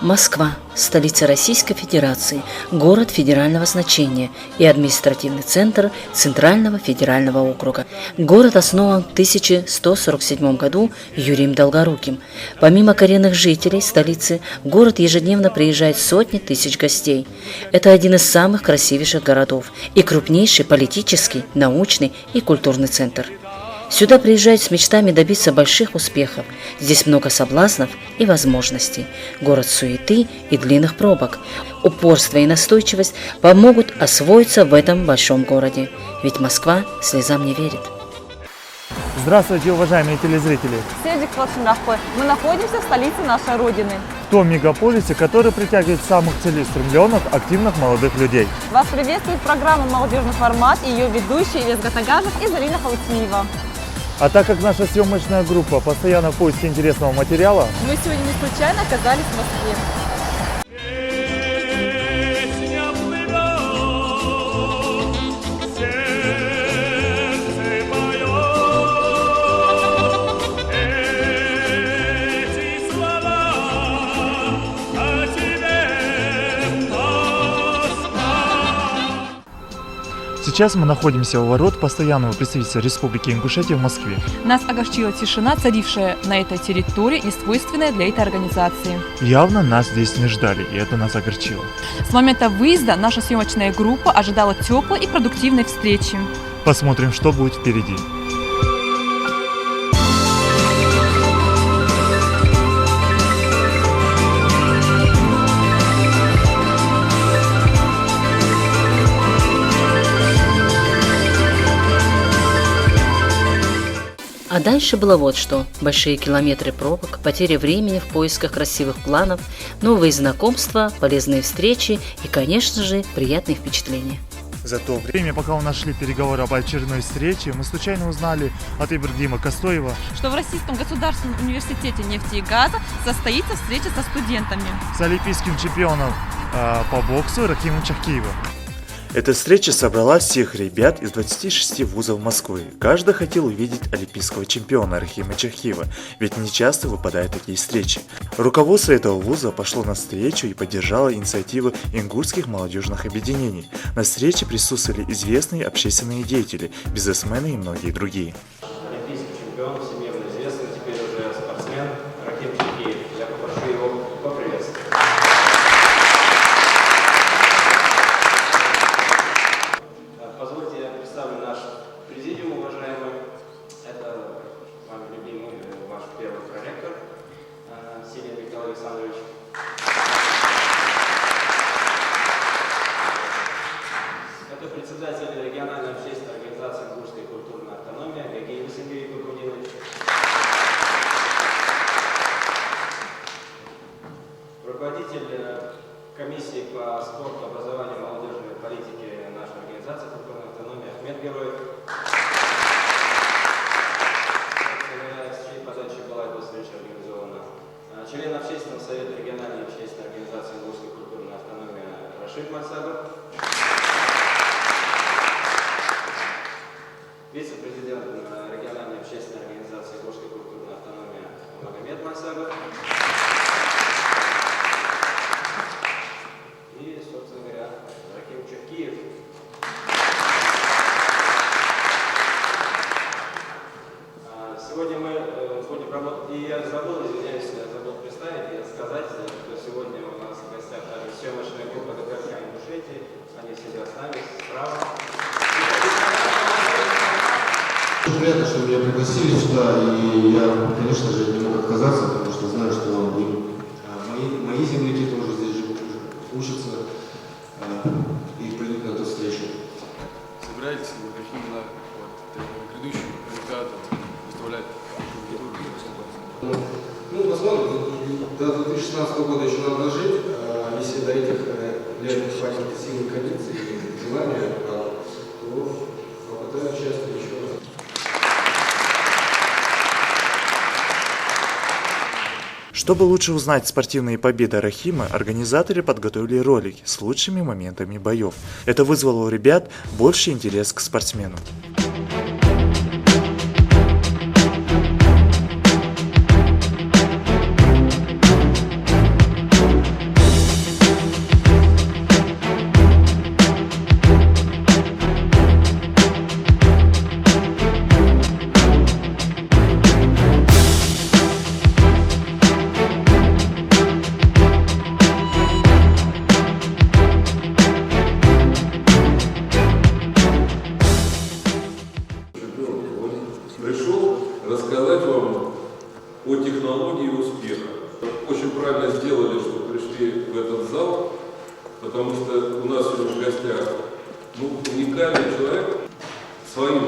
Москва – столица Российской Федерации, город федерального значения и административный центр Центрального федерального округа. Город основан в 1147 году Юрием Долгоруким. Помимо коренных жителей столицы, в город ежедневно приезжают сотни тысяч гостей. Это один из самых красивейших городов и крупнейший политический, научный и культурный центр. Сюда приезжают с мечтами добиться больших успехов. Здесь много соблазнов и возможностей. Город суеты и длинных пробок. Упорство и настойчивость помогут освоиться в этом большом городе. Ведь Москва слезам не верит. Здравствуйте, уважаемые телезрители! Мы находимся в столице нашей Родины. В том мегаполисе, который притягивает самых целеустремленных, активных молодых людей. Вас приветствует программа «Молодежный формат» и ее ведущие Ильяс Гатагажев и Зарина Хаутиева. А так как наша съемочная группа постоянно в поиске интересного материала, мы сегодня не случайно оказались в Москве. сейчас мы находимся у ворот постоянного представительства Республики Ингушетия в Москве. Нас огорчила тишина, царившая на этой территории, несвойственная для этой организации. Явно нас здесь не ждали, и это нас огорчило. С момента выезда наша съемочная группа ожидала теплой и продуктивной встречи. Посмотрим, что будет впереди. А дальше было вот что. Большие километры пробок, потеря времени в поисках красивых планов, новые знакомства, полезные встречи и, конечно же, приятные впечатления. За то время, пока у нас шли переговоры об очередной встрече, мы случайно узнали от Ибрагима Костоева, что в Российском государственном университете нефти и газа состоится встреча со студентами. С олимпийским чемпионом по боксу Рахимом Чахкиевым. Эта встреча собрала всех ребят из 26 вузов Москвы. Каждый хотел увидеть олимпийского чемпиона Рахима Чахкиева, ведь не часто выпадают такие встречи. Руководство этого вуза пошло на встречу и поддержало инициативы ингушских молодежных объединений. На встрече присутствовали известные общественные деятели, бизнесмены и многие другие. Олимпийский чемпион, всемирно известный, теперь уже спортсмен Рахим Чахкиев. Я попрошу его поприветствовать. Позвольте, я представлю наш президиум, уважаемый. Это вами любимый ваш первый проректор Силин Виктор Александрович. Это председатель региональной общественной организации «Ингушская культурная автономия» Гагиев Сергей Кукудинович. Руководитель комиссии по спорту, образованию, молодежной политике нашей организации «Культурная автономия» Ахмед Героев. С чьей подачи была эта встреча организована. Член общественного совета региональной общественной организации «Ингушская культурная автономия» Рашид Мальсагов. Вице-президент региональной общественной организации «Ингушская культурная автономия» Магомед Мальсагов. И, собственно говоря, Рахим Чахкиев. Сегодня мы будем работать, и я забыл, извиняюсь, я забыл представить и сказать, что сегодня у нас в гостях также съемочная группа ГТРК Ингушетии. Они сидят с нами справа. Очень приятно, что меня пригласили сюда, и я, конечно же, не мог отказаться, потому что знаю, что мои земляки тоже здесь живут, учатся и придут на эту встречу. Собираетесь ли вы каким-то грядущим олимпиадам выставлять? Ну, посмотрим, до 2016 года еще надо дожить, если до этих лет хватит силы, кондиции и желания, то попытаюсь участвовать еще раз. Чтобы лучше узнать спортивные победы Рахима, организаторы подготовили ролики с лучшими моментами боев. Это вызвало у ребят больший интерес к спортсмену. Пришел рассказать вам о технологии успеха. Очень правильно сделали, что пришли в этот зал, потому что у нас сегодня в гостях уникальный человек, своим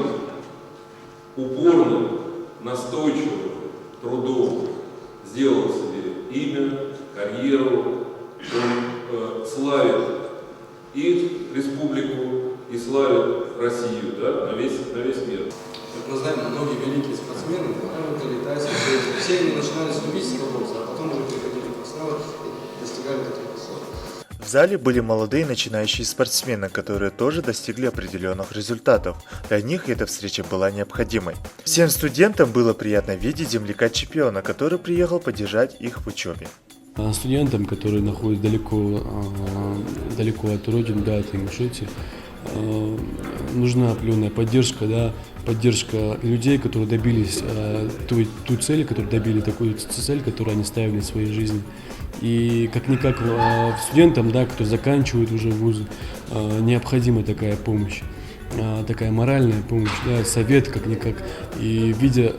упорным, настойчивым трудом сделал себе имя, карьеру. Он славит и республику, и славит Россию, да, на весь мир. Как мы знаем, многие великие спортсмены, Хэмилтон, Тайсон, все они начинали с любительского бокса, а потом уже приходили в профессионалы и достигали таких высот. В зале были молодые начинающие спортсмены, которые тоже достигли определенных результатов. Для них эта встреча была необходимой. Всем студентам было приятно видеть земляка-чемпиона, который приехал поддержать их в учебе. Студентам, которые находятся далеко от родины, да, от Ингушетии, нужна определенная поддержка, да, поддержка людей, которые добились той цели, которые добили такую цель, которую они ставили в своей жизни. И как-никак студентам, да, кто заканчивает уже вузы, необходима такая помощь, такая моральная помощь, да, совет как-никак. И видя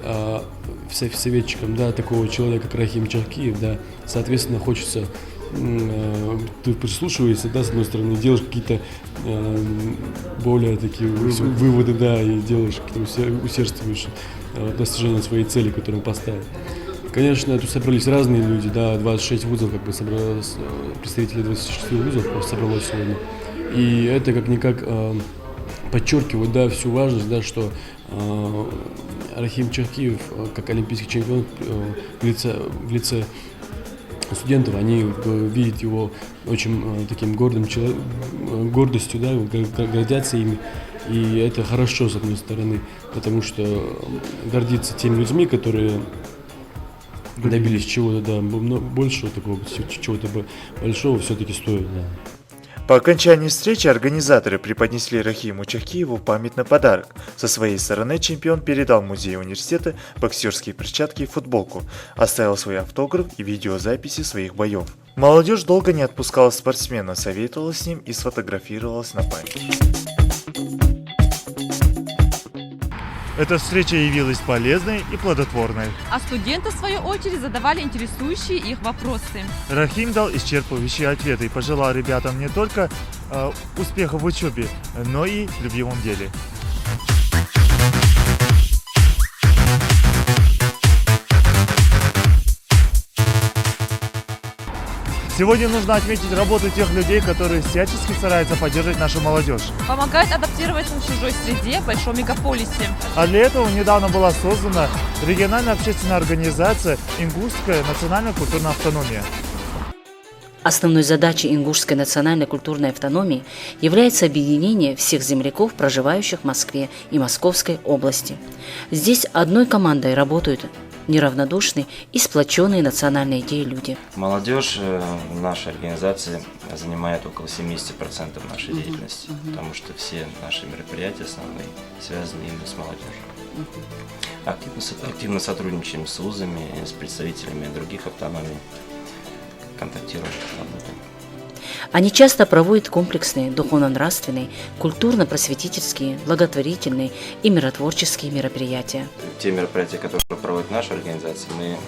советчиком, да, такого человека, как Рахим Чахкиев, да, соответственно, хочется, ты прислушиваешься, да, с одной стороны, делаешь какие-то более такие выводы, да, и делаешь, усердствуешь в достижении своей цели, которую поставил. Конечно, тут собрались разные люди, да, 26 вузов, как бы собралось, представители 26 вузов собралось сегодня. И это как-никак подчеркивает, да, всю важность, да, что Рахим Чахкиев, как олимпийский чемпион в лице студентов, они видят его очень таким гордостью, да, гордятся ими. И это хорошо, с одной стороны, потому что гордиться теми людьми, которые добились чего-то, да, большего такого, чего-то большого все-таки стоит, да. По окончании встречи организаторы преподнесли Рахиму Чахкиеву памятный подарок. Со своей стороны чемпион передал музею университета боксерские перчатки и футболку, оставил свой автограф и видеозаписи своих боев. Молодежь долго не отпускала спортсмена, советовалась с ним и сфотографировалась на память. Эта встреча явилась полезной и плодотворной. А студенты, в свою очередь, задавали интересующие их вопросы. Рахим дал исчерпывающие ответы и пожелал ребятам не только успеха в учебе, но и в любимом деле. Сегодня нужно отметить работу тех людей, которые всячески стараются поддерживать нашу молодежь. Помогают адаптироваться в чужой среде в большом мегаполисе. А для этого недавно была создана региональная общественная организация «Ингушская национальная культурная автономия». Основной задачей Ингушской национальной культурной автономии является объединение всех земляков, проживающих в Москве и Московской области. Здесь одной командой работают неравнодушные и сплоченные национальной идеей люди. Молодежь в нашей организации занимает около 70% нашей деятельности, потому что все наши мероприятия основные связаны именно с молодежью. Активно сотрудничаем с вузами, с представителями других автономий, контактируем, работаем. Они часто проводят комплексные духовно-нравственные, культурно-просветительские, благотворительные и миротворческие мероприятия. Те мероприятия, которые проводит наша организация, мы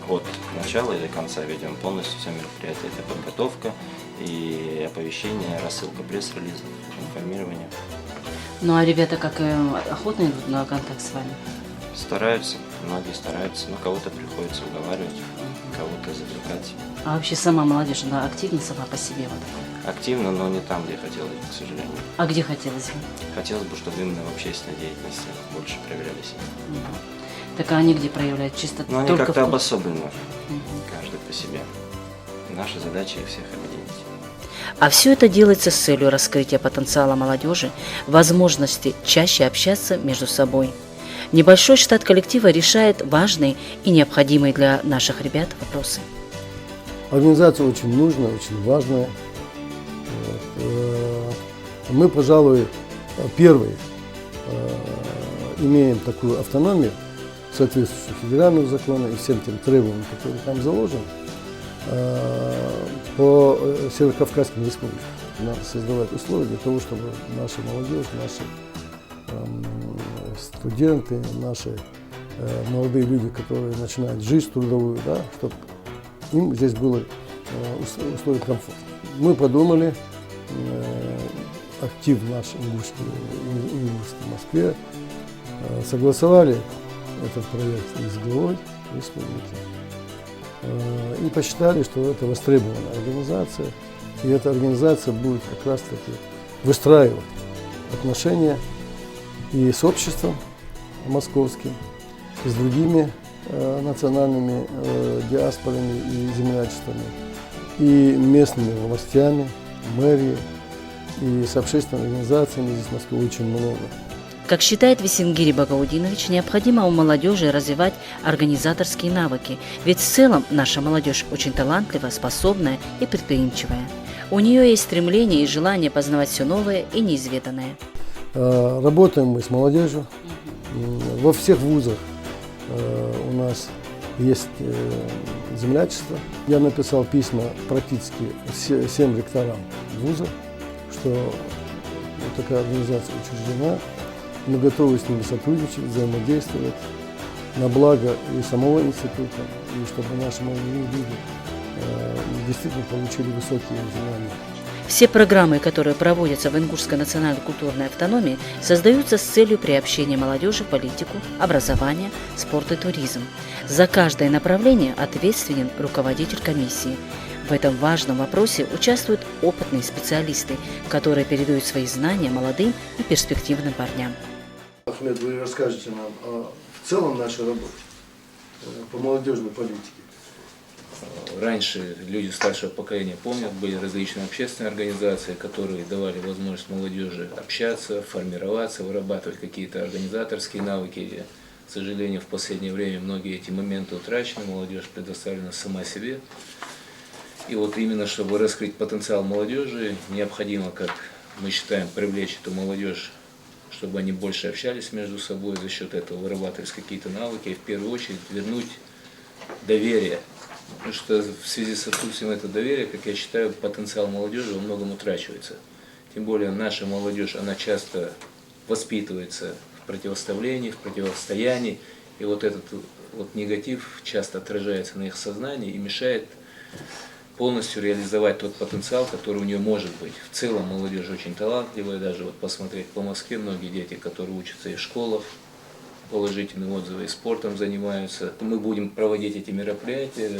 от начала и до конца ведем полностью все мероприятия. Это подготовка и оповещение, рассылка пресс-релизов, информирование. Ну а ребята как охотно идут на контакт с вами? Стараются, многие стараются, но кого-то приходится уговаривать, кого-то завлекать. А вообще сама молодежь, она активна сама по себе? Вот? Активно, но не там, где хотелось бы, к сожалению. А где хотелось бы? Хотелось бы, чтобы именно в общественной деятельности больше проявляли себя. Так а они где проявляют? Чисто но они только как-то обособленно. Каждый по себе. Наша задача их всех объединить. А все это делается с целью раскрытия потенциала молодежи, возможности чаще общаться между собой. Небольшой штат коллектива решает важные и необходимые для наших ребят вопросы. Организация очень нужная, очень важная. Мы, пожалуй, первые имеем такую автономию, соответствующую федеральному закону и всем тем требованиям, которые там заложены, по Северокавказским республикам. Надо создавать условия для того, чтобы наша молодежь, наши студенты, наши молодые люди, которые начинают жизнь трудовую, да, чтобы им здесь было условия комфорта. Мы подумали, актив наш ингушский в Москве, согласовали этот проект с главой республики и посчитали, что это востребованная организация, и эта организация будет как раз-таки выстраивать отношения и с обществом московским, и с другими национальными диаспорами и землячествами, и местными властями, мэрией, и с общественными организациями здесь в Москве очень много. Как считает Весенгири Багаудинович, необходимо у молодежи развивать организаторские навыки, ведь в целом наша молодежь очень талантливая, способная и предприимчивая. У нее есть стремление и желание познавать все новое и неизведанное. Работаем мы с молодежью. Во всех вузах у нас есть землячество. Я написал письма практически всем ректорам вузов, что вот такая организация учреждена. Мы готовы с ними сотрудничать, взаимодействовать на благо и самого института, и чтобы наши молодые люди действительно получили высокие знания. Все программы, которые проводятся в Ингушской национальной культурной автономии, создаются с целью приобщения молодежи в политику, образование, спорт и туризм. За каждое направление ответственен руководитель комиссии. В этом важном вопросе участвуют опытные специалисты, которые передают свои знания молодым и перспективным парням. Ахмед, вы расскажете нам о в целом нашей работе по молодежной политике. Раньше люди старшего поколения помнят, были различные общественные организации, которые давали возможность молодежи общаться, формироваться, вырабатывать какие-то организаторские навыки. К сожалению, в последнее время многие эти моменты утрачены, молодежь предоставлена сама себе. И вот именно чтобы раскрыть потенциал молодежи, необходимо, как мы считаем, привлечь эту молодежь, чтобы они больше общались между собой, за счет этого вырабатывались какие-то навыки, и в первую очередь вернуть доверие. Потому что в связи с отсутствием этого доверия, как я считаю, потенциал молодежи во многом утрачивается. Тем более наша молодежь, она часто воспитывается в противоставлении, в противостоянии, и вот этот вот негатив часто отражается на их сознании и мешает полностью реализовать тот потенциал, который у нее может быть. В целом молодежь очень талантливая, даже вот посмотреть по Москве, многие дети, которые учатся и в школах, положительные отзывы и спортом занимаются. Мы будем проводить эти мероприятия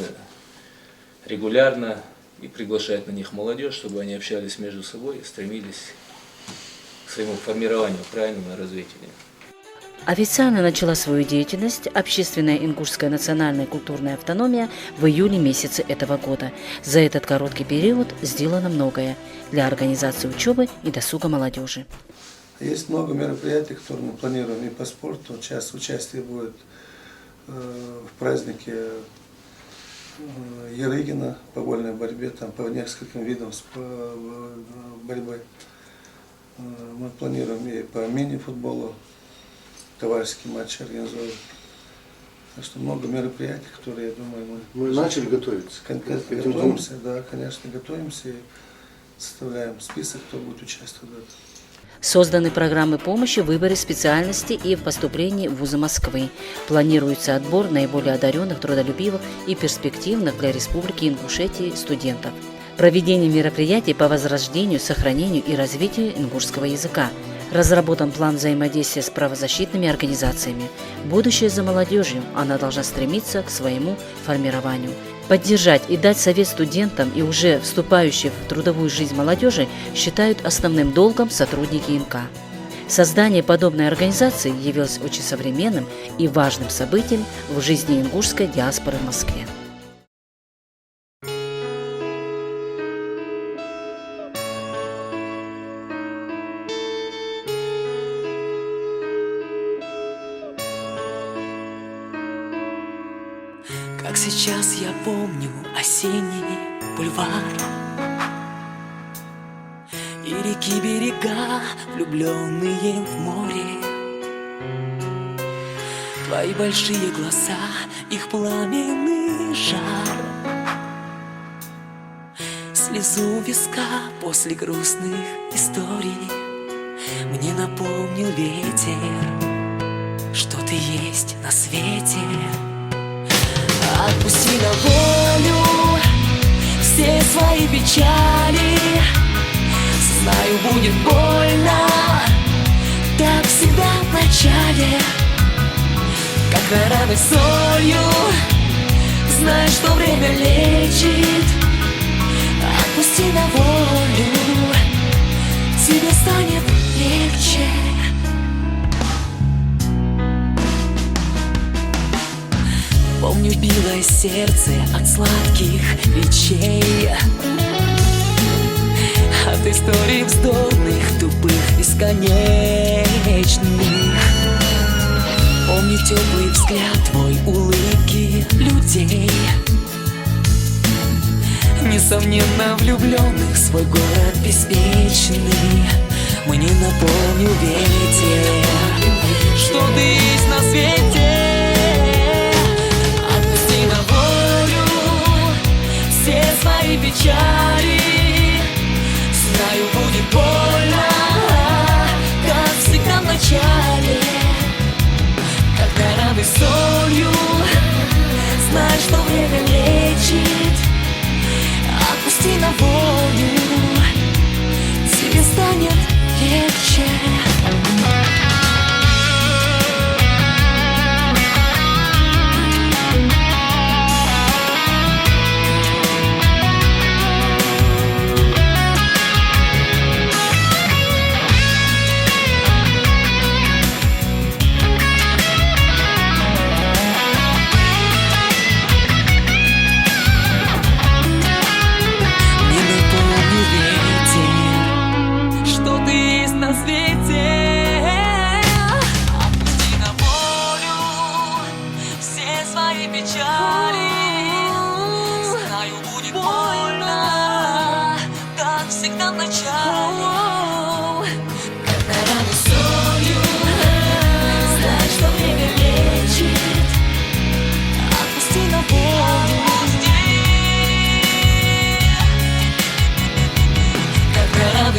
регулярно и приглашать на них молодежь, чтобы они общались между собой и стремились к своему формированию, правильному развитию. Официально начала свою деятельность Общественная ингушская национальная культурная автономия в июле месяце этого года. За этот короткий период сделано многое для организации учебы и досуга молодежи. Есть много мероприятий, которые мы планируем и по спорту. Часть участия будет в празднике Ярыгина по вольной борьбе, там по нескольким видам борьбы. Мы планируем и по мини-футболу товарищеские матчи организовывать. Так что много мероприятий, которые, я думаю, мы начали готовиться. Конкретно готовимся, да, конечно, готовимся и составляем список, кто будет участвовать в этом. Созданы программы помощи в выборе специальности и в поступлении в вузы Москвы. Планируется отбор наиболее одаренных, трудолюбивых и перспективных для Республики Ингушетии студентов. Проведение мероприятий по возрождению, сохранению и развитию ингушского языка. Разработан план взаимодействия с правозащитными организациями. Будущее за молодежью, она должна стремиться к своему формированию. Поддержать и дать совет студентам и уже вступающим в трудовую жизнь молодежи считают основным долгом сотрудники ИНК. Создание подобной организации явилось очень современным и важным событием в жизни ингушской диаспоры в Москве. сейчас я помню осенний бульвар и реки берега, влюбленные в море. Твои большие глаза, их пламенный жар, слезу виска после грустных историй мне напомнил ветер, что ты есть на свете. Отпусти на волю все свои печали. Знаю, будет больно, так всегда в начале. Как раны солью, знай, что время лечит. Отпусти на волю, тебе станет легче. Помню, билось сердце от сладких речей, от историй вздорных, тупых, бесконечных. Помню теплый взгляд твой, улыбки людей, несомненно влюбленных, свой город беспечный мне напомнил ветер, что ты есть на свете. Отпусти на волю все свои печали. Знаю, будет больно, как всегда в начале. Когда раны солью, знай, что время лечит. Отпусти на волю, тебе станет легче.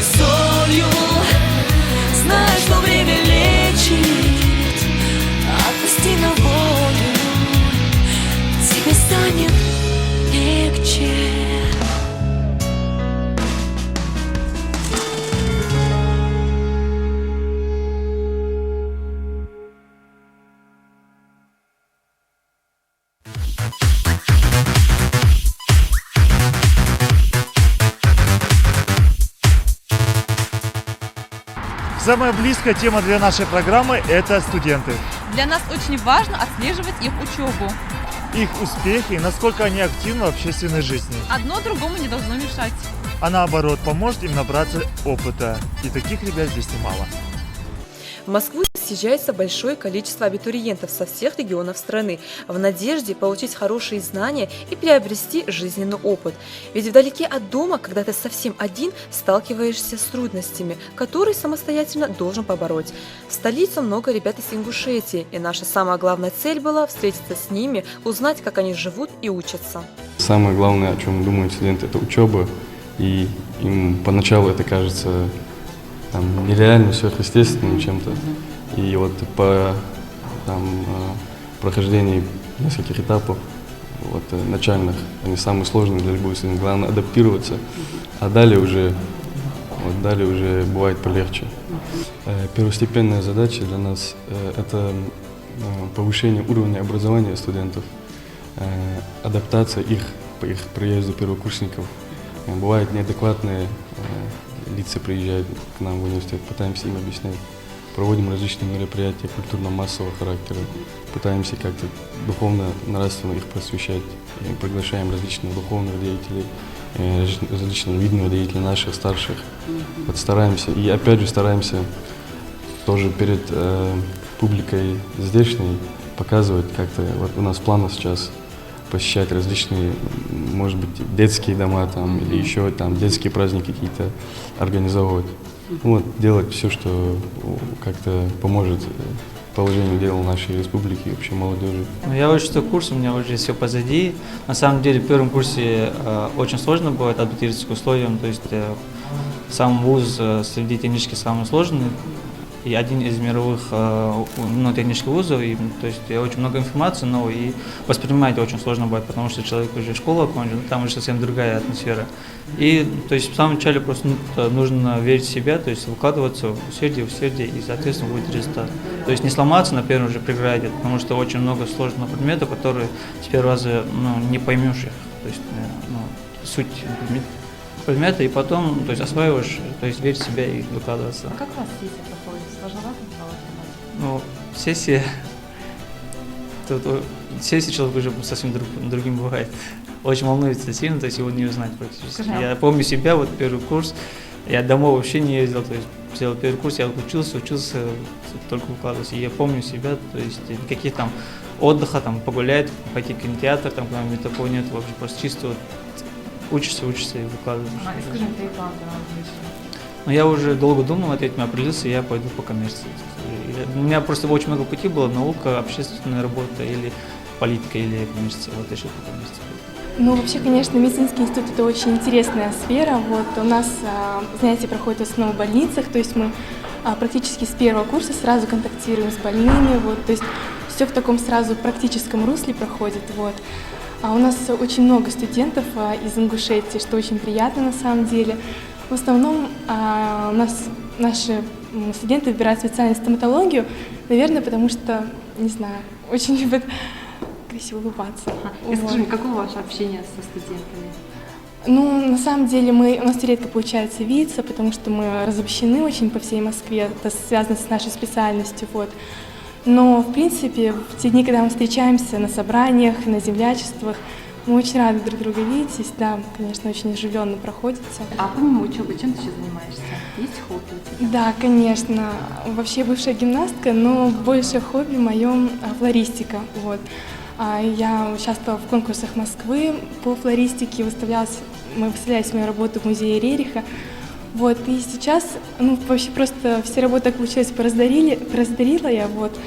Солью, знай, что время лечит. Отпусти на волю, тебе станет легче. Самая близкая тема для нашей программы – это студенты. Для нас очень важно отслеживать их учебу. Их успехи и насколько они активны в общественной жизни. Одно другому не должно мешать. А наоборот, поможет им набраться опыта. И таких ребят здесь немало. В Москву съезжается большое количество абитуриентов со всех регионов страны в надежде получить хорошие знания и приобрести жизненный опыт. Ведь вдалеке от дома, когда ты совсем один, сталкиваешься с трудностями, которые самостоятельно должен побороть. В столицу много ребят из Ингушетии, и наша самая главная цель была встретиться с ними, узнать, как они живут и учатся. Самое главное, о чем думают студенты, это учеба, и им поначалу это кажется нереально, сверхъестественным чем-то. И вот по прохождении нескольких этапов начальных, они самые сложные для любого студента. Главное адаптироваться, а далее уже бывает полегче. Первостепенная задача для нас это повышение уровня образования студентов, адаптация их по их приезду первокурсников. Бывают неадекватные лица приезжают к нам в университет, пытаемся им объяснять. Проводим различные мероприятия культурно-массового характера, пытаемся как-то духовно-нравственно их просвещать, и приглашаем различных духовных деятелей, различных видных деятелей наших, старших. Вот стараемся, и опять же стараемся тоже перед публикой здешней показывать как-то. Вот у нас в планах сейчас посещать различные, может быть, детские дома там, или еще там детские праздники какие-то организовывать. Вот, делать все, что как-то поможет положению дел нашей республики и вообще молодежи. Я учу 6 курс, у меня уже все позади. На самом деле в первом курсе очень сложно бывает адаптироваться к условиям, то есть сам вуз среди технически самый сложный. И один из мировых технических вузов, и, то есть очень много информации, но и воспринимать очень сложно будет, потому что человек уже школу окончил, там уже совсем другая атмосфера. И то есть в самом начале просто нужно верить в себя, то есть выкладываться усердие, и, соответственно, будет результат. То есть не сломаться на первом же преграде, потому что очень много сложных предметов, которые с первого раза не поймешь их, то есть суть предмета, и потом то есть осваиваешь, то есть верить в себя и выкладываться. А как у вас сессия проходит? Сложновато было? Сессия человек уже совсем другим бывает. Очень волнуется сильно, то есть его не узнать практически. Я помню себя, вот первый курс, я домой вообще не ездил, то есть сделал первый курс, я учился, только выкладывался. И я помню себя, то есть никаких там отдыха, там погулять, пойти в кинотеатр, там когда такого нет, вообще просто чисто вот учишься и выкладываешь. Скажи, какие планы на я уже долго думал над этим, определился, и я пойду по коммерции. У меня просто очень много путей было: наука, общественная работа, или политика, или коммерция. Вот решил по коммерции. Вообще, конечно, медицинский институт – это очень интересная сфера. Вот у нас занятия проходят в основном в больницах, то есть мы практически с первого курса сразу контактируем с больными, вот, то есть все в таком сразу практическом русле проходит. Вот. У нас очень много студентов из Ингушетии, что очень приятно на самом деле. В основном у нас наши студенты выбирают специальность стоматологию, наверное, потому что, не знаю, очень любят красиво улыбаться. И скажи мне, какое ваше общение со студентами? На самом деле у нас редко получается видеться, потому что мы разобщены очень по всей Москве, это связано с нашей специальностью. Вот. Но, в принципе, в те дни, когда мы встречаемся на собраниях, на землячествах, мы очень рады друг друга видеть, да, конечно, очень оживленно проходится. А помимо учебы, чем ты сейчас занимаешься? Есть хобби у тебя? Да, конечно. Вообще я бывшая гимнастка, но больше хобби моем флористика. Вот. Я участвовала в конкурсах Москвы по флористике, мы выставляли свою работу в музее Рериха. Вот, и сейчас, вообще просто все работы, так получилось, пораздарила я, вот.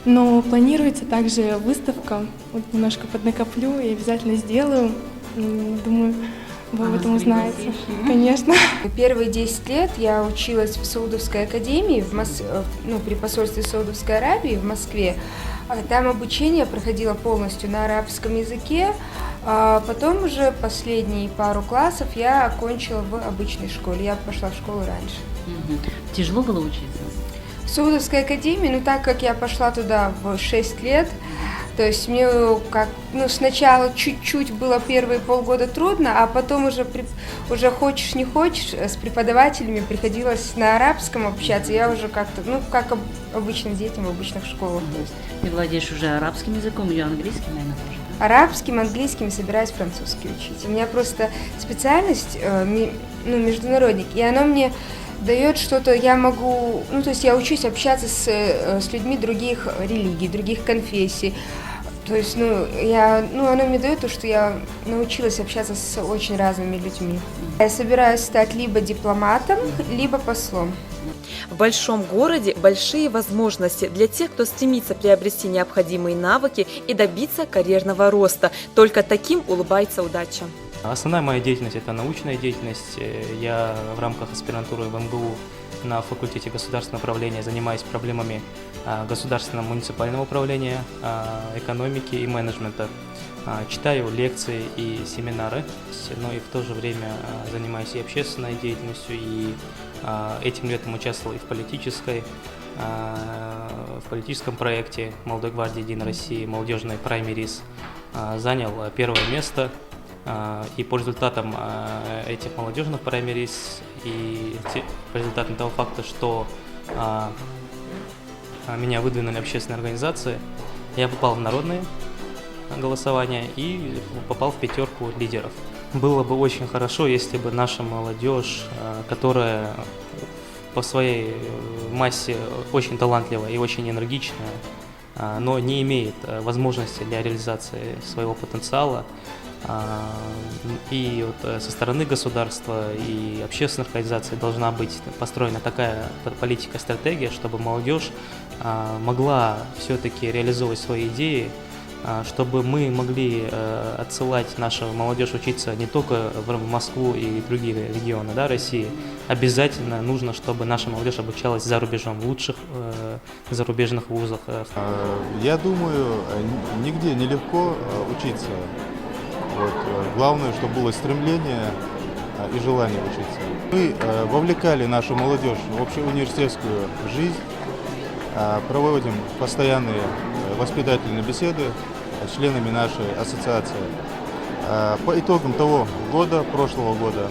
Но планируется также выставка, вот немножко поднакоплю и обязательно сделаю. Думаю, вы об этом узнаете. Конечно. Первые 10 лет я училась в Саудовской академии, при посольстве Саудовской Аравии в Москве. Там обучение проходило полностью на арабском языке. Потом уже последние пару классов я окончила в обычной школе. Я пошла в школу раньше. Тяжело было учиться? В Саудовской академии, так как я пошла туда в 6 лет, то есть мне сначала чуть-чуть было первые полгода трудно, а потом уже хочешь не хочешь, с преподавателями приходилось на арабском общаться. Я уже как-то, как обычным детям в обычных школах. То есть. Ты владеешь уже арабским языком или английским, наверное, тоже? Арабским, английским, собираюсь французский учить. У меня просто специальность международник, и она мне дает что-то, я могу, то есть я учусь общаться с людьми других религий, других конфессий. То есть, оно мне дает то, что я научилась общаться с очень разными людьми. Я собираюсь стать либо дипломатом, либо послом. В большом городе большие возможности для тех, кто стремится приобрести необходимые навыки и добиться карьерного роста. Только таким улыбается удача. Основная моя деятельность – это научная деятельность. Я в рамках аспирантуры в МГУ на факультете государственного управления занимаюсь проблемами государственного муниципального управления, экономики и менеджмента. Читаю лекции и семинары, но и в то же время занимаюсь и общественной деятельностью, и этим летом участвовал и в политическом проекте Молодой гвардии Единой России «Молодежный праймерис». Занял первое место. И по результатам этих молодежных праймерис и по результатам того факта, что меня выдвинули общественные организации, я попал в народные голосования и попал в 5 лидеров. Было бы очень хорошо, если бы наша молодежь, которая по своей массе очень талантливая и очень энергичная, но не имеет возможности для реализации своего потенциала. И вот со стороны государства и общественных организаций должна быть построена такая политика, стратегия, чтобы молодежь могла все-таки реализовывать свои идеи, чтобы мы могли отсылать нашу молодежь учиться не только в Москву и другие регионы, да, России. Обязательно нужно, чтобы наша молодежь обучалась за рубежом, в лучших зарубежных вузах. Я думаю, нигде нелегко учиться. Вот. Главное, чтобы было стремление и желание учиться. Мы вовлекали нашу молодежь в общеуниверситетскую жизнь, проводим постоянные воспитательные беседы с членами нашей ассоциации. По итогам того года, прошлого года,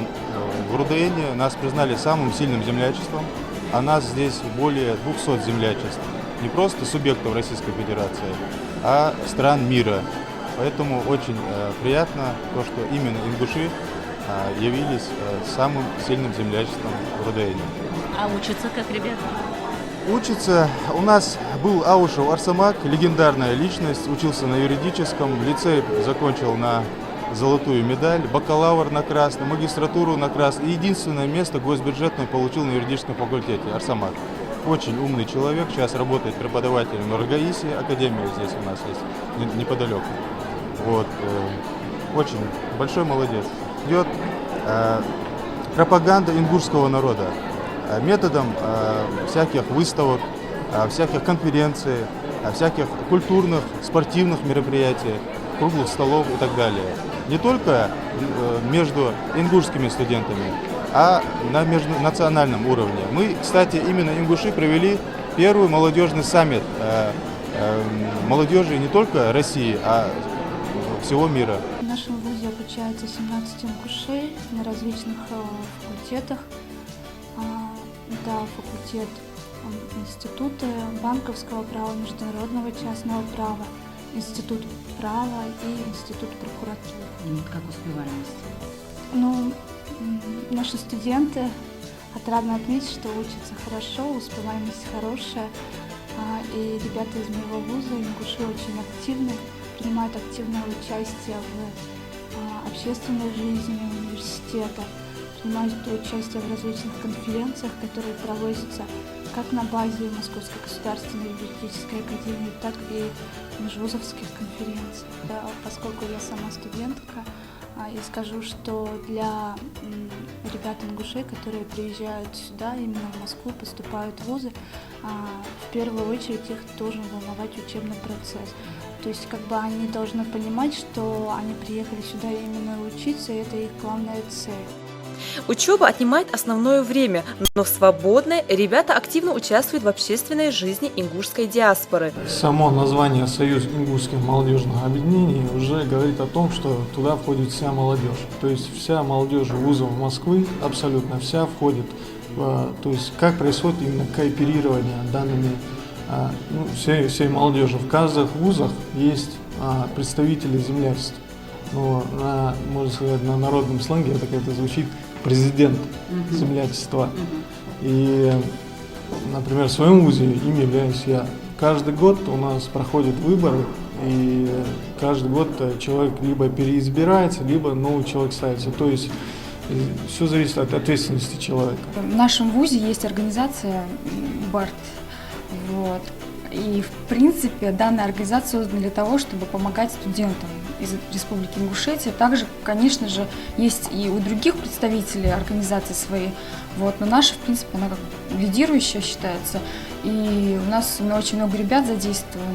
в РУДН нас признали самым сильным землячеством, а нас здесь более 200 землячеств. Не просто субъектов Российской Федерации, а стран мира. Поэтому очень приятно то, что именно ингуши явились самым сильным землячеством в РУДН. А учатся как ребята? Учится. У нас был Аушев Арсамак, легендарная личность, учился на юридическом, лицей закончил на золотую медаль, бакалавр на красный, магистратуру на красный. И единственное место госбюджетное получил на юридическом факультете Арсамак. Очень умный человек, сейчас работает преподавателем в РГИСе, академия здесь у нас есть, неподалеку. Вот. Очень большой молодец. Идет пропаганда ингушского народа методом всяких выставок, всяких конференций, всяких культурных, спортивных мероприятий, круглых столов и так далее. Не только между ингушскими студентами, а на межнациональном уровне. Мы, кстати, именно ингуши провели первый молодежный саммит молодежи не только России, а всего мира. В нашем вузе обучается 17 ингушей на различных факультетах. Да, факультет института банковского права, международного частного права, институт права и институт прокуратуры. Как успеваемость? Ну, наши студенты, отрадно отметить, что учатся хорошо, успеваемость хорошая. И ребята из моего вуза, ингуши, очень активны, принимают активное участие в общественной жизни университета, принимают участие в различных конференциях, которые проводятся как на базе Московской государственной юридической академии, так и межвузовских конференций. Да, поскольку я сама студентка, и скажу, что для ребят ингушей, которые приезжают сюда, именно в Москву, поступают в вузы, в первую очередь их должен волновать учебный процесс. То есть как бы они должны понимать, что они приехали сюда именно учиться, и это их главная цель. Учеба отнимает основное время, но в свободное ребята активно участвуют в общественной жизни ингушской диаспоры. Само название «Союз ингушских молодежных объединений» уже говорит о том, что туда входит вся молодежь. То есть вся молодежь вузов Москвы, абсолютно вся входит. То есть как происходит именно кооперирование данными всей молодежи. В каждых вузах есть представители землячества. Но можно сказать, на народном сленге это звучит президент землячества. И, например, в своем вузе им являюсь я. Каждый год у нас проходят выборы, и каждый год человек либо переизбирается, либо новый человек ставится. То есть все зависит от ответственности человека. В нашем вузе есть организация БАРТ. Вот. И, в принципе, данная организация создана для того, чтобы помогать студентам из Республики Ингушетия. Также, конечно же, есть и у других представителей организаций свои. Вот. Но наша, в принципе, она как лидирующая считается. И у нас очень много ребят задействовано.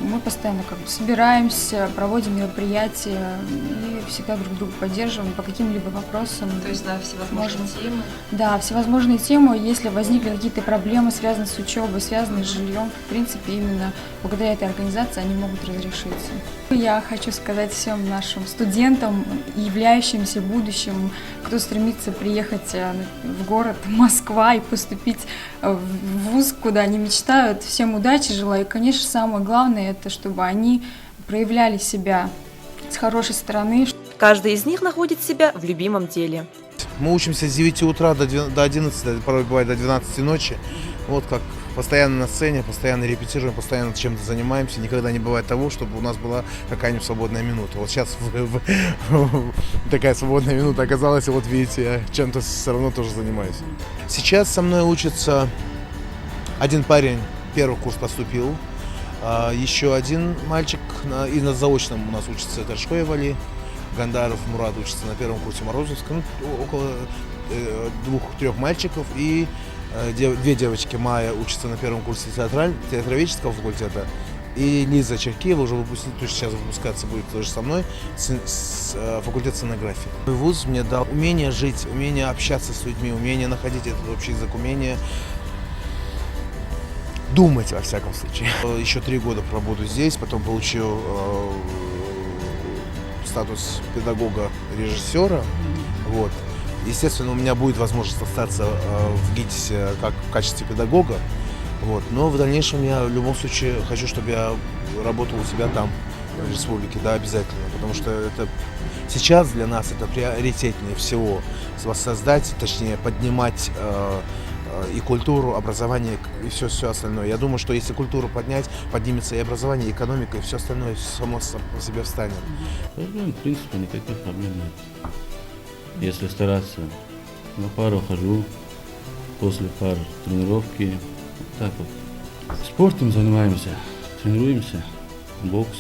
Мы постоянно как бы собираемся, проводим мероприятия и всегда друг друга поддерживаем по каким-либо вопросам. То есть, да, всевозможные темы? Да, всевозможные темы. Если возникли какие-то проблемы, связанные с учебой, связанные с жильем, в принципе, именно благодаря этой организации они могут разрешиться. Я хочу сказать всем нашим студентам, являющимся будущим, кто стремится приехать в город Москва и поступить в вуз, куда они мечтают, всем удачи желаю. И, конечно, самое главное, это чтобы они проявляли себя с хорошей стороны. Каждый из них находит себя в любимом деле. Мы учимся с 9 утра до 11, порой бывает до 12 ночи. Вот как постоянно на сцене, постоянно репетируем, постоянно чем-то занимаемся. Никогда не бывает того, чтобы у нас была какая-нибудь свободная минута. Вот сейчас такая свободная минута оказалась, и вот видите, я чем-то все равно тоже занимаюсь. Сейчас со мной учится один парень, первый курс поступил, еще один мальчик и на заочном у нас учится, это Шхоев Али, Гандаров Мурат учится на первом курсе Морозовского, около 2-3 мальчиков, и 2 девочки. Майя учится на первом курсе театроведческого факультета, и Лиза Черкиева уже сейчас выпускаться будет тоже со мной, с факультета сценографии. Вуз мне дал умение жить, умение общаться с людьми, умение находить этот общий язык, умение думать, во всяком случае. Еще 3 года пробуду здесь, потом получу статус педагога-режиссера. Вот. Естественно, у меня будет возможность остаться в ГИТИСе как в качестве педагога. Вот. Но в дальнейшем я в любом случае хочу, чтобы я работал у себя там, в республике, да, обязательно. Потому что это сейчас для нас это приоритетнее всего. Воссоздать, точнее, поднимать и культуру, образование, и все остальное. Я думаю, что если культуру поднять, поднимется и образование, и экономика, и все остальное само по себе встанет. В принципе, никаких проблем нет. Если стараться, на пару хожу, после пар тренировки, вот так вот. Спортом занимаемся, тренируемся, бокс,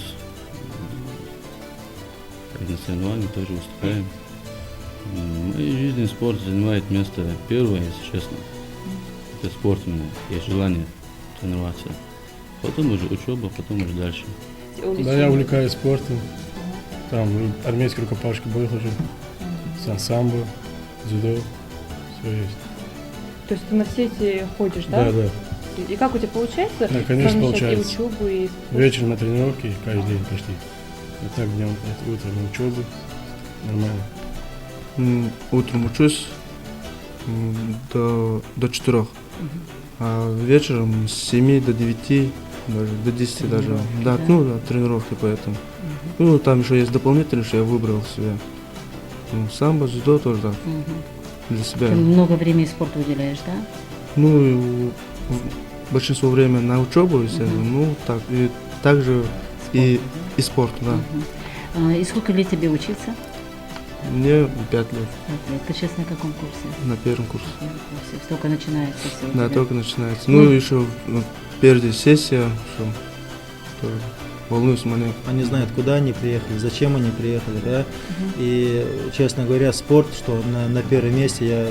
на соревнованиях тоже выступаем. В моей жизни спорт занимает место первое, если честно. Это спорт у меня, есть желание тренироваться. Потом уже учеба, потом уже дальше. Да, я увлекаюсь спортом. Там армейский рукопашный бой хожу. Самбо, дзюдо, все есть. То есть ты на все эти ходишь, да? Да, да. И как у тебя получается? Да, конечно, получается. И учебу, и вечером на тренировке, каждый день почти. А так днем, утром на учебу, нормально. Утром учусь до 4, а вечером с 7 до 9, даже до 10 даже. Да, тренировки поэтому. Ну, там еще есть дополнительные, что я выбрал себе. Самбо, дзюдо тоже так, для себя. Ты много времени спорту уделяешь, да? Ну, большинство времени на учебу, естественно, ну, так, и также и спорт, да. И сколько лет тебе учиться? Мне 5 лет. 5 лет. Ты сейчас на каком курсе? На первом курсе. Только начинается все. Да, только начинается. Ну, еще впереди сессия, что тоже волнуюсь маленько. Они знают, куда они приехали, зачем они приехали, да. И, честно говоря, спорт, что на первом месте,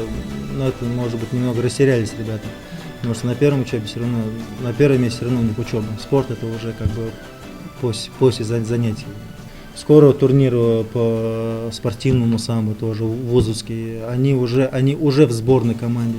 это, может быть, немного растерялись ребята. Потому что на первом учебе все равно, на первом месте все равно у них учеба. Спорт это уже как бы после занятий. Скоро турнир по спортивному самбо тоже вузовский, они уже в сборной команде.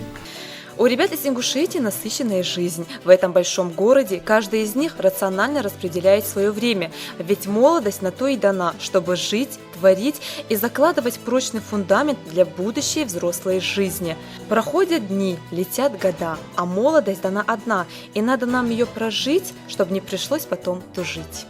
У ребят из Ингушетии насыщенная жизнь. В этом большом городе каждый из них рационально распределяет свое время, ведь молодость на то и дана, чтобы жить, творить и закладывать прочный фундамент для будущей взрослой жизни. Проходят дни, летят года, а молодость дана одна, и надо нам ее прожить, чтобы не пришлось потом тужить.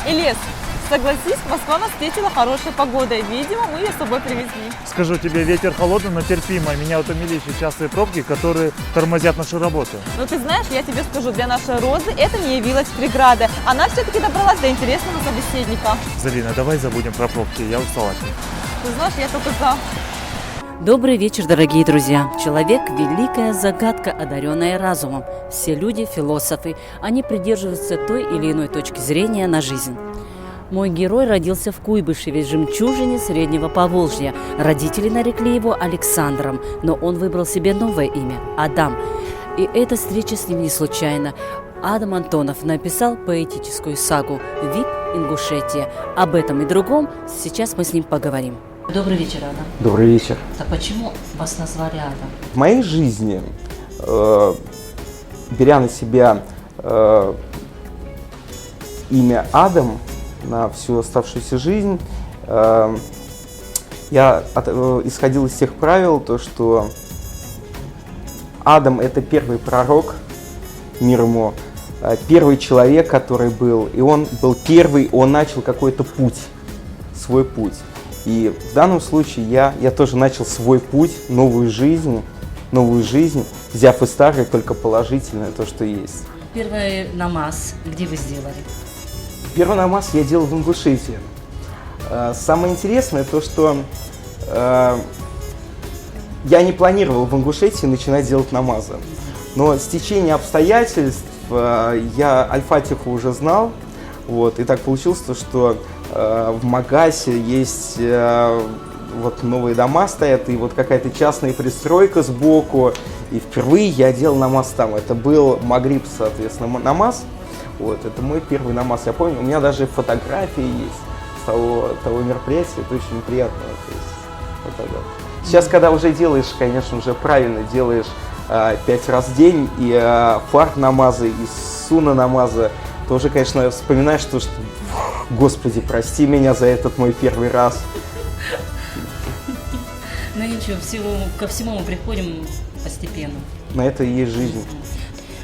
Элес, согласись, Москва нас встретила хорошей погодой. Видимо, мы ее с собой привезли. Скажу тебе, ветер холодный, но терпимый. Меня утомили еще частые пробки, которые тормозят нашу работу. Но ты знаешь, я тебе скажу, для нашей Розы это не явилось преградой. Она все-таки добралась до интересного собеседника. Зарина, давай забудем про пробки, я устала. Ты знаешь, я только за. Добрый вечер, дорогие друзья! Человек – великая загадка, одаренная разумом. Все люди – философы. Они придерживаются той или иной точки зрения на жизнь. Мой герой родился в Куйбышеве, жемчужине Среднего Поволжья. Родители нарекли его Александром, но он выбрал себе новое имя – Адам. И эта встреча с ним не случайна. Адам Антонов написал поэтическую сагу «Вип Ингушетия». Об этом и другом сейчас мы с ним поговорим. Добрый вечер, Адам. Добрый вечер. А почему вас назвали Адам? В моей жизни, беря на себя имя Адам на всю оставшуюся жизнь, я исходил из тех правил, то, что Адам – это первый пророк, мир ему, первый человек, который был, и он был первый, он начал какой-то путь. свой путь. И в данном случае я тоже начал свой путь, новую жизнь, взяв из старой только положительное, то, что есть. Первый намаз где вы сделали? Первый намаз я делал в Ингушетии. Самое интересное то, что я не планировал в Ингушетии начинать делать намазы. Но с течением обстоятельств я Аль-Фатиху уже знал. Вот, и так получилось, что в Магасе есть вот новые дома стоят, и вот какая-то частная пристройка сбоку. И впервые я делал намаз там. Это был магриб, соответственно, намаз. Вот, это мой первый намаз, я помню. У меня даже фотографии есть с того мероприятия. Это очень приятно. То есть, вот так вот. Сейчас, когда уже делаешь, конечно, уже правильно делаешь 5 раз в день, и фард намазы, и суна намаза, то уже, конечно, вспоминаешь, что Господи, прости меня за этот мой первый раз. Ну ничего, ко всему мы приходим постепенно. На это и есть жизнь.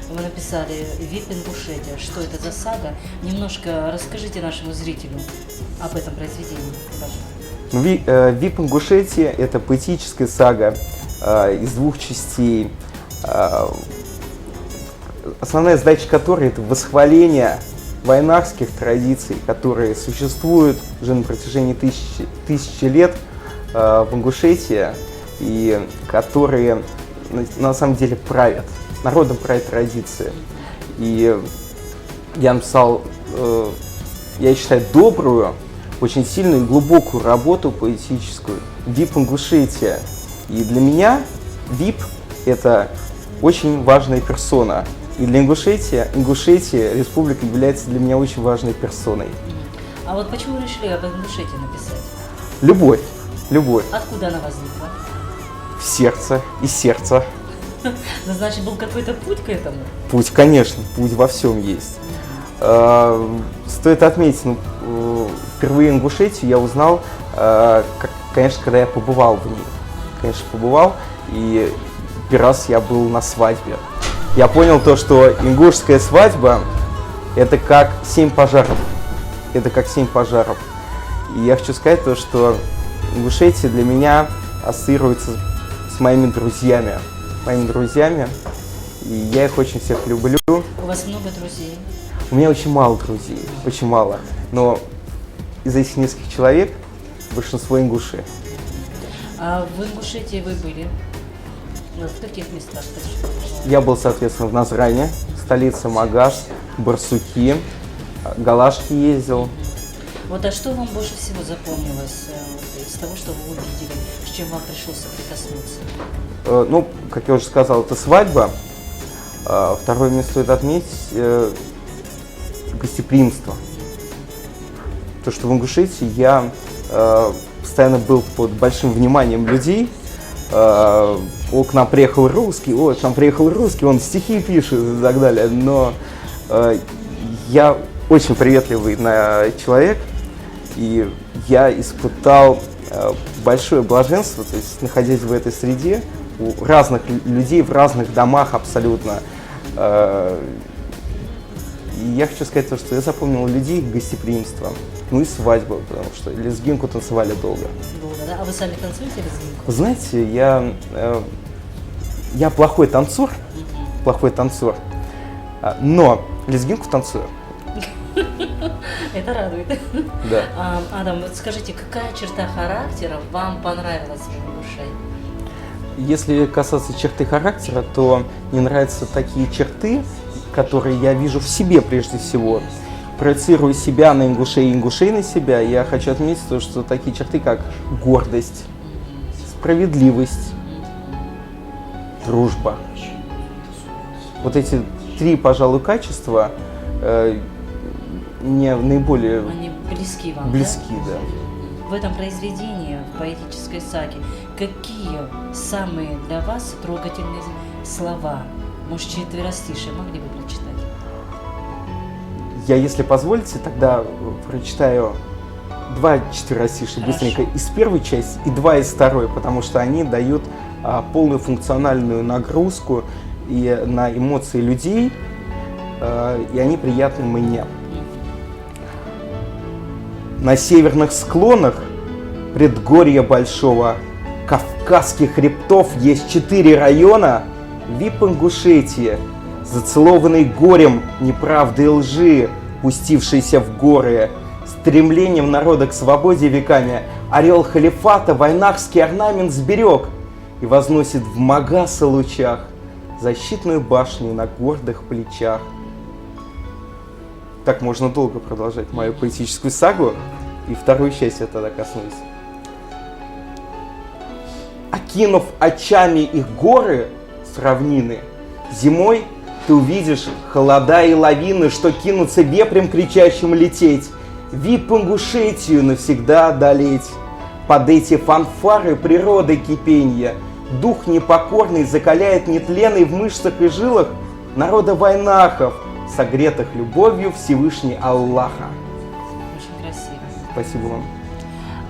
Вы написали «ВИП Ингушетия». Что это за сага? Немножко расскажите нашему зрителю об этом произведении, пожалуйста. «ВИП Ингушетия» – это поэтическая сага из 2 частей. Основная задача которой – это восхваление вайнахских традиций, которые существуют уже на протяжении тысячи лет в Ингушетии, и которые на самом деле правят, народом правят традиции. И я написал, я считаю, добрую, очень сильную и глубокую работу поэтическую «ВИП Ингушетия». И для меня ВИП – это очень важная персона. И для Ингушетия республика является для меня очень важной персоной. А вот почему решили об Ингушетии написать? Любовь. Любовь. Откуда она возникла? В сердце, из сердца. Ну, значит, был какой-то путь к этому? Путь, конечно, путь во всем есть. Стоит отметить, впервые Ингушетию я узнал, конечно, когда я побывал в ней. Конечно, побывал, и первый раз я был на свадьбе. Я понял то, что ингушская свадьба – это как 7 пожаров. Это как 7 пожаров. И я хочу сказать то, что Ингушетия для меня ассоциируется с моими друзьями. И я их очень всех люблю. У вас много друзей? У меня очень мало друзей, очень мало. Но из этих нескольких человек большинство ингуши. А в Ингушетии вы были? В каких местах? Я был, соответственно, в Назране, столица Магас, Барсуки, Галашки ездил. Вот, а что вам больше всего запомнилось из того, что вы увидели, с чем вам пришлось соприкоснуться? Ну, как я уже сказал, это свадьба. Второе место стоит отметить гостеприимство. То, что в Ингушетии я постоянно был под большим вниманием людей. К нам приехал русский, он стихи пишет и так далее. Но я очень приветливый человек, и я испытал большое блаженство, то есть находясь в этой среде, у разных людей в разных домах абсолютно. И я хочу сказать то, что я запомнил людей гостеприимством, ну и свадьбу, потому что лезгинку танцевали долго. Долго, да? А вы сами танцуете лезгинку? Вы знаете, я плохой танцор, но лезгинку танцую. Это радует. Да. Адам, скажите, какая черта характера вам понравилась в Ингушетии? Если касаться черты характера, то мне нравятся такие черты, которые я вижу в себе прежде всего. Проецирую себя на ингушей и ингушей на себя. Я хочу отметить то, что такие черты, как гордость, справедливость, дружба. Вот эти 3, пожалуй, качества мне наиболее Они близки вам, близки, да? В этом произведении, в поэтической саге, какие самые для вас трогательные слова? Может, четверостишие могли бы прочитать? Я, если позволите, тогда прочитаю 2 четверостишия быстренько из первой части и 2 из второй, потому что они дают полную функциональную нагрузку и на эмоции людей, и они приятны мне. На северных склонах предгорья большого Кавказских хребтов есть 4 района. Вип-Ингушетия, зацелованный горем неправды и лжи, пустившийся в горы, стремлением народа к свободе веками, орел халифата войнахский орнамент сберег и возносит в Магаса лучах защитную башню на гордых плечах. Так можно долго продолжать мою поэтическую сагу, и вторую часть я тогда коснусь. Окинув очами их горы с равнины, зимой ты увидишь холода и лавины, что кинутся вепрем кричащим лететь, Вип-Ингушетию навсегда одолеть. Под эти фанфары природы кипенья дух непокорный закаляет нетленный в мышцах и жилах народа войнахов, согретых любовью Всевышней Аллаха. Очень красиво. Спасибо вам.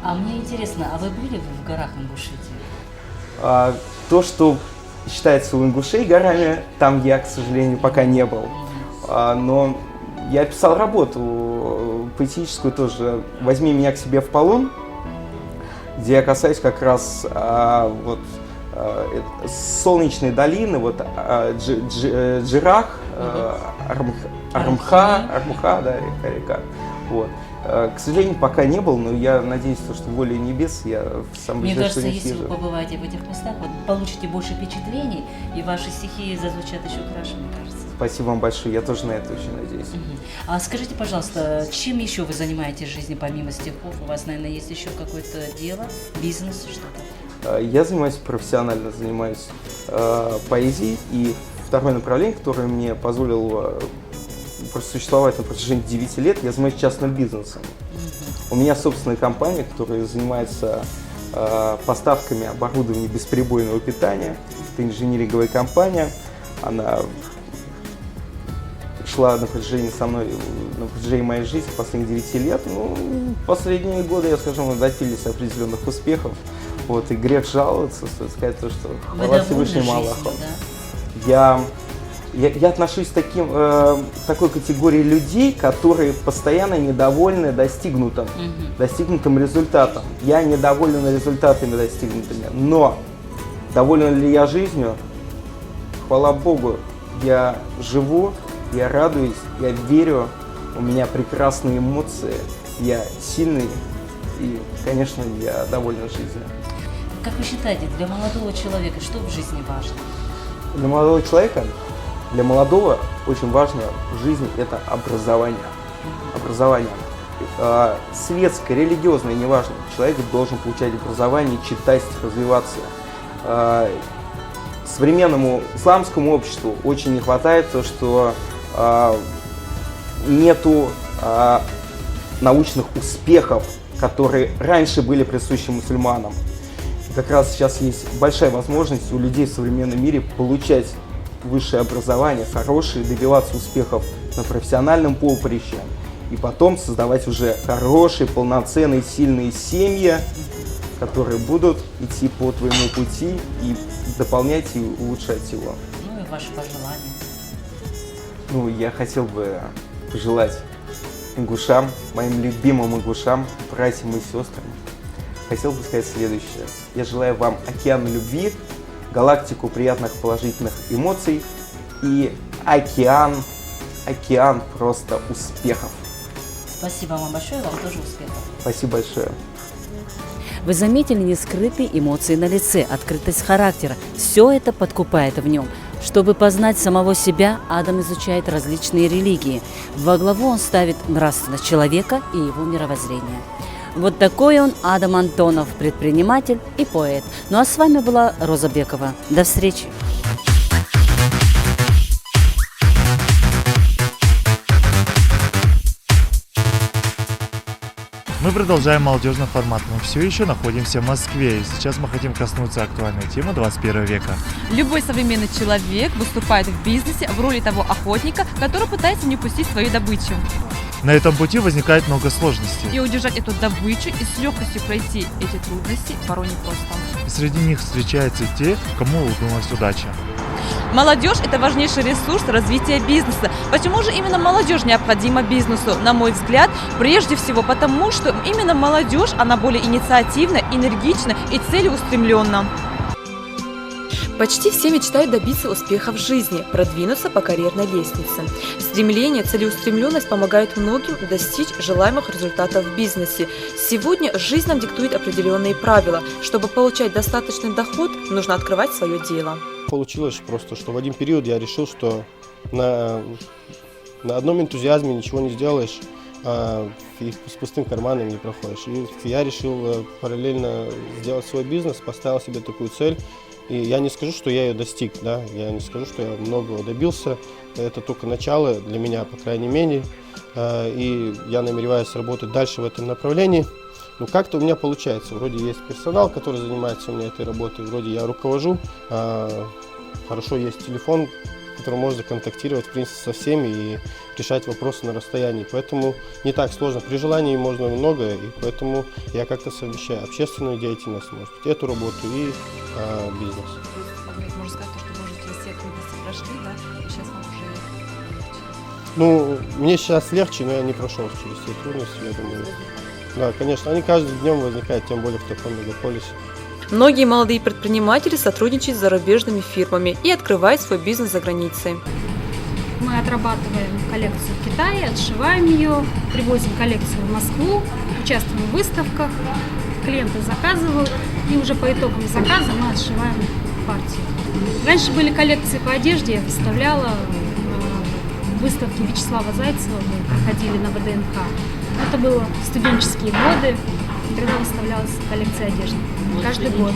А мне интересно, а вы были в горах Ингушетии? То, что считается у ингушей горами, там я, к сожалению, пока не был. Но я писал работу поэтическую тоже «Возьми меня к себе в полон», где я касаюсь как раз солнечной долины, Джирах, Армха, да, река. Вот. К сожалению, пока не был, но я надеюсь, что волей небес я сам Мне кажется, не если съезжу. вы побываете в этих местах, вы получите больше впечатлений, и ваши стихи зазвучат еще краше, мне кажется. Спасибо вам большое, я тоже на это очень надеюсь. А скажите, пожалуйста, чем еще вы занимаетесь в жизни помимо стихов? У вас, наверное, есть еще какое-то дело, бизнес, что-то? Я профессионально занимаюсь поэзией, и второе направление, которое мне позволило просуществовать на протяжении 9 лет, я занимаюсь частным бизнесом. У меня собственная компания, которая занимается поставками оборудования бесперебойного питания. Это инжиниринговая компания. Она шла на протяжении моей жизни последних 9 лет. Ну, последние годы, я скажу, мы добились определенных успехов. Вот, и грех жаловаться, стоит сказать то, что хвала Всевышнему Аллаху. Да? Я отношусь к такой категории людей, которые постоянно недовольны достигнутым результатом. Я недоволен результатами достигнутыми, но доволен ли я жизнью? Хвала Богу, я живу, я радуюсь, я верю, у меня прекрасные эмоции, я сильный и, конечно, я доволен жизнью. Как вы считаете, для молодого человека что в жизни важно? Для молодого человека? Для молодого очень важно в жизни это образование. Образование. Светское, религиозное, неважно. Человек должен получать образование, читать, развиваться. Современному исламскому обществу очень не хватает то, что нету научных успехов, которые раньше были присущи мусульманам. Как раз сейчас есть большая возможность у людей в современном мире получать высшее образование, хорошее, добиваться успехов на профессиональном поприще и потом создавать уже хорошие, полноценные, сильные семьи, которые будут идти по твоему пути и дополнять и улучшать его. Ну и ваши пожелания. Ну, я хотел бы пожелать ингушам, моим любимым ингушам, братьям и сестрам, хотел бы сказать следующее. Я желаю вам океан любви, галактику приятных положительных эмоций и океан просто успехов. Спасибо вам большое, вам тоже успехов. Спасибо большое. Вы заметили нескрытые эмоции на лице, открытость характера. Все это подкупает в нем. Чтобы познать самого себя, Адам изучает различные религии. Во главу он ставит нравственность человека и его мировоззрение. Вот такой он, Адам Антонов, предприниматель и поэт. Ну а с вами была Роза Бекова. До встречи! Мы продолжаем молодежный формат. Мы все еще находимся в Москве, и сейчас мы хотим коснуться актуальной темы 21 века. Любой современный человек выступает в бизнесе в роли того охотника, который пытается не упустить свою добычу. На этом пути возникает много сложностей. И удержать эту добычу и с легкостью пройти эти трудности порой непросто. И среди них встречаются те, кому улыбнулась удача. Молодежь – это важнейший ресурс развития бизнеса. Почему же именно молодежь необходима бизнесу? На мой взгляд, прежде всего потому, что именно молодежь, она более инициативна, энергична и целеустремленна. Почти все мечтают добиться успеха в жизни, продвинуться по карьерной лестнице. Стремление, целеустремленность помогают многим достичь желаемых результатов в бизнесе. Сегодня жизнь нам диктует определенные правила. Чтобы получать достаточный доход, нужно открывать свое дело. Получилось просто, что в один период я решил, что на одном энтузиазме ничего не сделаешь, и с пустым карманом не проходишь. И я решил параллельно сделать свой бизнес, поставил себе такую цель. И я не скажу, что я ее достиг, да? Я не скажу, что я многого добился. Это только начало для меня, по крайней мере. И я намереваюсь работать дальше в этом направлении. Но как-то у меня получается. Вроде есть персонал, который занимается у меня этой работой. Вроде я руковожу. Хорошо, есть телефон, которым можно контактировать, в принципе, со всеми и решать вопросы на расстоянии. Поэтому не так сложно. При желании можно многое, и поэтому я как-то совмещаю общественную деятельность, может быть, эту работу и бизнес. Можно сказать, что вы уже все трудности прошли, да? И сейчас вам уже легче. Ну, мне сейчас легче, но я не прошел через все трудности, я думаю. Да, конечно, они каждым днем возникают, тем более в таком мегаполисе. Многие молодые предприниматели сотрудничают с зарубежными фирмами и открывают свой бизнес за границей. Мы отрабатываем коллекцию в Китае, отшиваем ее, привозим коллекцию в Москву, участвуем в выставках, клиенты заказывают, и уже по итогам заказа мы отшиваем партию. Раньше были коллекции по одежде, я выставляла выставки Вячеслава Зайцева, мы проходили на ВДНХ. Это были студенческие годы, когда выставлялась коллекция одежды. Каждый год.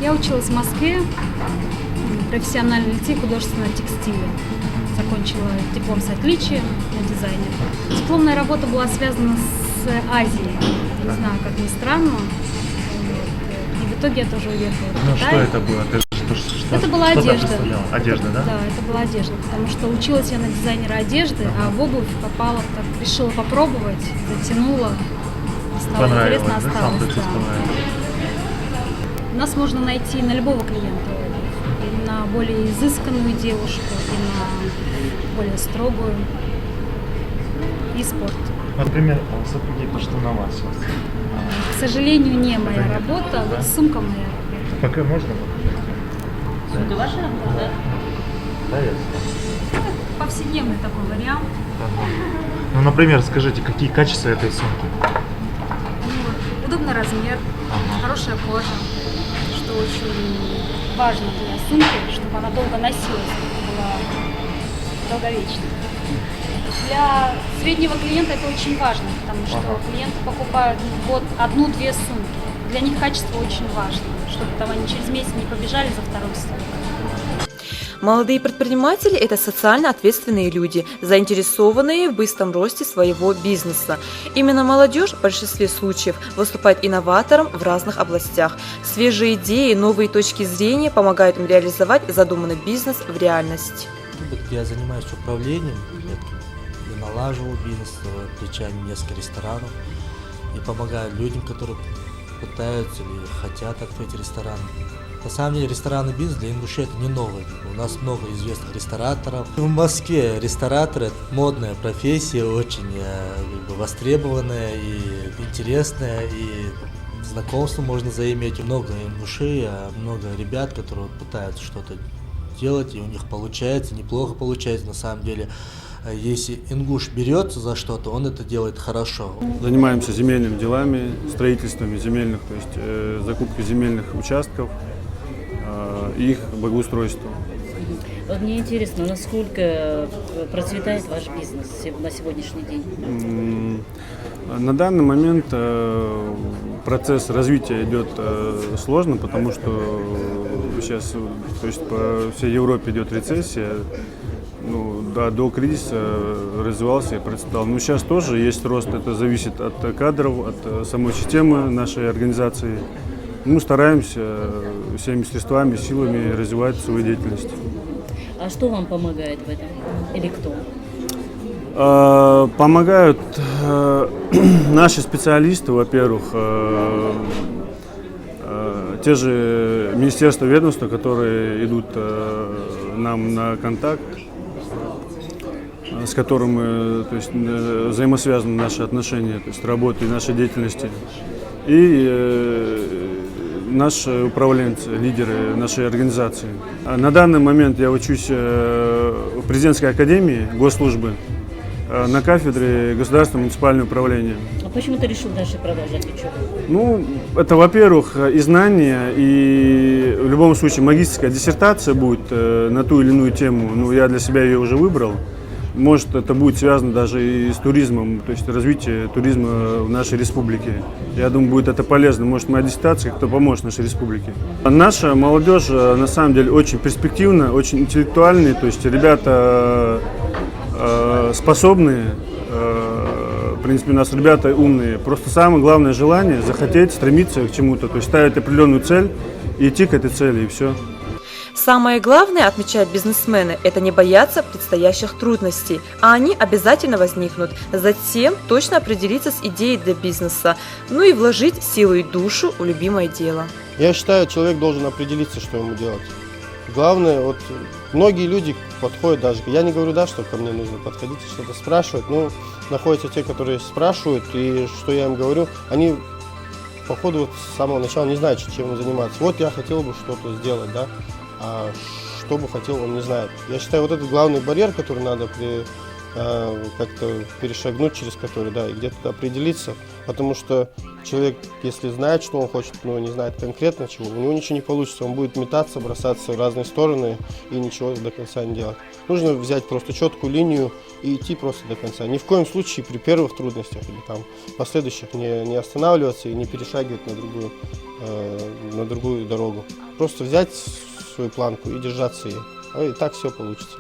Я училась в Москве, профессиональный лицей художественного текстиля. Закончила диплом с отличием на дизайне. Дипломная работа была связана с Азией. Не знаю, как ни странно. И в итоге я тоже уехала в Китай. Что это было? Это была одежда. Одежда, да? Да, это была одежда, потому что училась я на дизайнера одежды, а в обувь попала, так решила попробовать, затянула. Стало интересно, осталось. Да. Нас можно найти на любого клиента, и на более изысканную девушку, и на более строгую, и спорт. Например, сапоги, то, что на вас сейчас. К сожалению, не моя работа, вот сумка моя работа. Пока можно? Сумка ваша работа, да? Да, я знаю. Повседневный такой вариант. Ну, например, скажите, какие качества этой сумки? Удобный размер, хорошая кожа, что очень важно для сумки, чтобы она долго носилась, была долговечной. Для среднего клиента это очень важно, потому что клиенты покупают в год 1-2 сумки. Для них качество очень важно, чтобы там они через месяц не побежали за второй сумкой. Молодые предприниматели – это социально ответственные люди, заинтересованные в быстром росте своего бизнеса. Именно молодежь в большинстве случаев выступает инноватором в разных областях. Свежие идеи, новые точки зрения помогают им реализовать задуманный бизнес в реальность. Я занимаюсь управлением, я налаживаю бизнес, включаю несколько ресторанов и помогаю людям, которые пытаются или хотят открыть ресторан. На самом деле ресторанный бизнес для Ингушетии это не новый. У нас много известных рестораторов. В Москве ресторатор – это модная профессия, очень востребованная и интересная. И знакомство можно заиметь. Много ингушей, много ребят, которые пытаются что-то делать, и у них получается, неплохо получается на самом деле. Если ингуш берется за что-то, он это делает хорошо. Занимаемся земельными делами, строительством земельных, то есть закупкой земельных участков, их благоустройством. Вот мне интересно, насколько процветает ваш бизнес на сегодняшний день? На данный момент процесс развития идет сложно, потому что сейчас, то есть по всей Европе идет рецессия. Ну, да, до кризиса развивался и процветал. Но сейчас тоже есть рост, это зависит от кадров, от самой системы нашей организации. Мы стараемся всеми средствами, силами развивать свою деятельность. А что вам помогает в этом? Или кто? Помогают наши специалисты, во-первых, те же министерства, ведомства, которые идут нам на контакт, с которым то есть, взаимосвязаны наши отношения, то есть работы и нашей деятельности. И наши управленцы, лидеры нашей организации. На данный момент я учусь в президентской академии госслужбы на кафедре государственного муниципального управления. А почему ты решил дальше продолжать учебу? Ну, это, во-первых, и знания, и в любом случае магистерская диссертация будет на ту или иную тему. Ну, я для себя ее уже выбрал. Может, это будет связано даже и с туризмом, то есть развитие туризма в нашей республике. Я думаю, будет это полезно. Может, моя диссертация как-то поможет нашей республике. Наша молодежь, на самом деле, очень перспективна, очень интеллектуальная. То есть ребята способные, в принципе, у нас ребята умные. Просто самое главное желание захотеть, стремиться к чему-то, то есть ставить определенную цель и идти к этой цели, и все. Самое главное, отмечают бизнесмены, это не бояться предстоящих трудностей, а они обязательно возникнут. Затем точно определиться с идеей для бизнеса, ну и вложить силу и душу в любимое дело. Я считаю, человек должен определиться, что ему делать. Главное, вот многие люди подходят даже, я не говорю, да, что ко мне нужно подходить и что-то спрашивать, но находятся те, которые спрашивают, и что я им говорю, они по ходу вот с самого начала не знают, чем заниматься. Вот я хотел бы что-то сделать, да, а что бы хотел, он не знает. Я считаю, вот этот главный барьер, который надо как-то перешагнуть, через который, да, и где-то определиться, потому что человек, если знает, что он хочет, но не знает конкретно чего, у него ничего не получится, он будет метаться, бросаться в разные стороны и ничего до конца не делать. Нужно взять просто четкую линию и идти просто до конца. Ни в коем случае при первых трудностях или там последующих не останавливаться и не перешагивать на другую дорогу. Просто взять свою планку и держаться ее. И так все получится.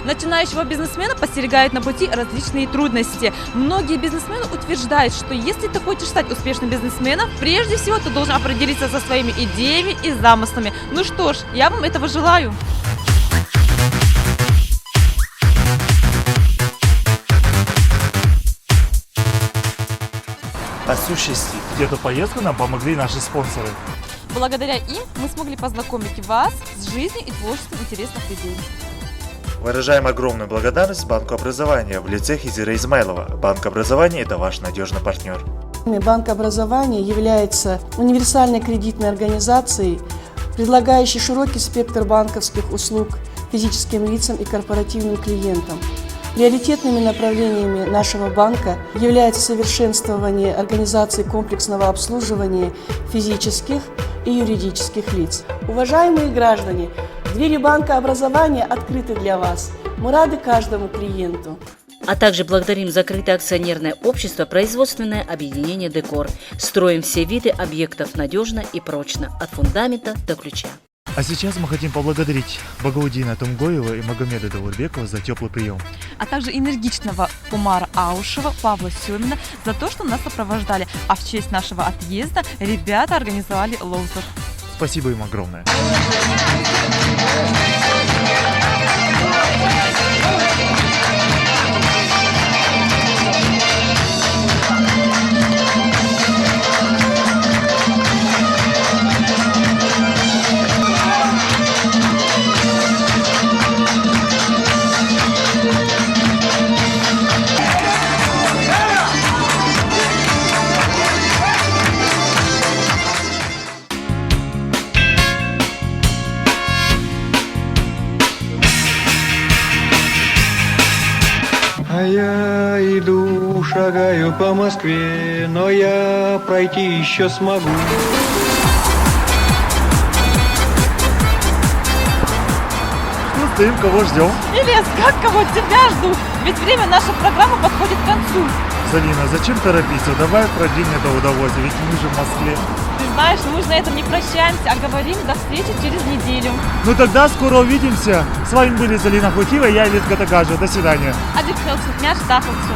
Начинающего бизнесмена подстерегают на пути различные трудности. Многие бизнесмены утверждают, что если ты хочешь стать успешным бизнесменом, прежде всего ты должен определиться со своими идеями и замыслами. Ну что ж, я вам этого желаю. Осуществить эту поездку нам помогли наши спонсоры. Благодаря им мы смогли познакомить вас с жизнью и творчеством интересных людей. Выражаем огромную благодарность Банку образования в лице Хизира Измайлова. Банк образования – это ваш надежный партнер. Банк образования является универсальной кредитной организацией, предлагающей широкий спектр банковских услуг физическим лицам и корпоративным клиентам. Приоритетными направлениями нашего банка является совершенствование организации комплексного обслуживания физических и юридических лиц. Уважаемые граждане, двери банка образования открыты для вас. Мы рады каждому клиенту. А также благодарим закрытое акционерное общество «Производственное объединение Декор». Строим все виды объектов надежно и прочно, от фундамента до ключа. А сейчас мы хотим поблагодарить Багаудина Тумгоева и Магомеда Даурбекова за теплый прием. А также энергичного Умара Аушева, Павла Семина за то, что нас сопровождали. А в честь нашего отъезда ребята организовали лоузер. Спасибо им огромное. А я иду, шагаю по Москве, но я пройти еще смогу. Ну, стоим, кого ждем? Ильяс, как кого? Тебя жду. Ведь время нашей программы подходит к концу. Залина, зачем торопиться? Давай продлим это удовольствие, ведь мы же в Москве. Ты знаешь, мы же на этом не прощаемся, а говорим до встречи через неделю. Ну тогда скоро увидимся. С вами были Залина Хутива и я, Ильяс Гатагаджа. До свидания. Адик Хелсу, мяч Даховцу.